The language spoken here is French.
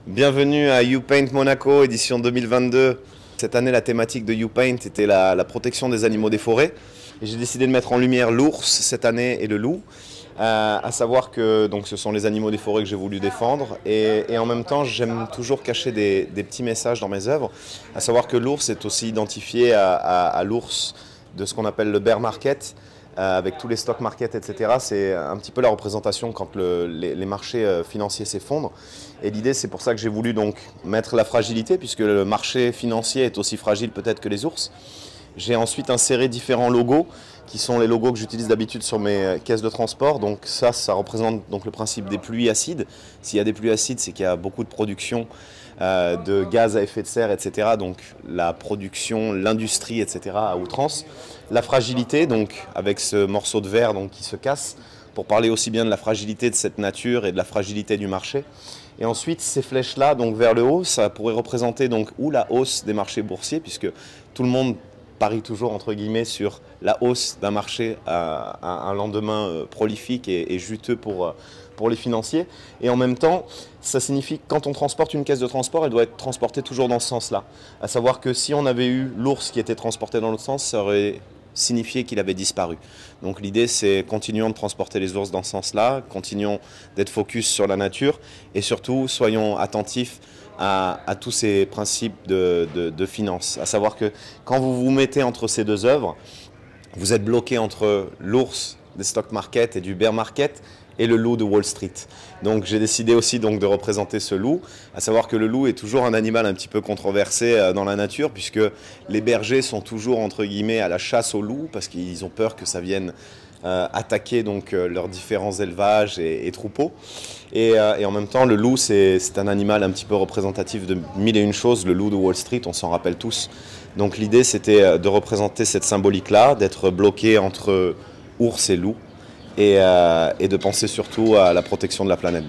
Bienvenue à YouPaint Monaco, édition 2022. Cette année, la thématique de YouPaint était la protection des animaux des forêts. Et j'ai décidé de mettre en lumière l'ours cette année et le loup. À savoir que donc, ce sont les animaux des forêts que j'ai voulu défendre. Et en même temps, j'aime toujours cacher des petits messages dans mes œuvres. À savoir que l'ours est aussi identifié à l'ours de ce qu'on appelle le bear market. Avec tous les stock markets, etc. C'est un petit peu la représentation quand les marchés financiers s'effondrent. Et l'idée, c'est pour ça que j'ai voulu donc mettre la fragilité, puisque le marché financier est aussi fragile peut-être que les ours. J'ai ensuite inséré différents logos, qui sont les logos que j'utilise d'habitude sur mes caisses de transport. Donc ça représente donc le principe des pluies acides. S'il y a des pluies acides, c'est qu'il y a beaucoup de production de gaz à effet de serre, etc. Donc la production, l'industrie, etc. à outrance. La fragilité, donc avec ce morceau de verre donc, qui se casse, pour parler aussi bien de la fragilité de cette nature et de la fragilité du marché. Et ensuite, ces flèches-là, donc vers le haut, ça pourrait représenter donc ou la hausse des marchés boursiers, puisque tout le monde parie toujours entre guillemets sur la hausse d'un marché à un lendemain prolifique et juteux pour les financiers. Et en même temps, ça signifie que quand on transporte une caisse de transport, elle doit être transportée toujours dans ce sens-là. À savoir que si on avait eu l'ours qui était transporté dans l'autre sens, ça aurait signifier qu'il avait disparu. Donc l'idée c'est continuons de transporter les ours dans ce sens-là, continuons d'être focus sur la nature et surtout soyons attentifs à tous ces principes de finance. À savoir que quand vous vous mettez entre ces deux œuvres, vous êtes bloqué entre l'ours des stock markets et du bear market et le loup de Wall Street. Donc j'ai décidé aussi donc de représenter ce loup, à savoir que le loup est toujours un animal un petit peu controversé dans la nature, puisque les bergers sont toujours entre guillemets à la chasse au loup, parce qu'ils ont peur que ça vienne attaquer donc leurs différents élevages et troupeaux. Et en même temps, le loup, c'est un animal un petit peu représentatif de mille et une choses. Le loup de Wall Street, on s'en rappelle tous. Donc l'idée, c'était de représenter cette symbolique-là, d'être bloqué entre ours et loup, et de penser surtout à la protection de la planète.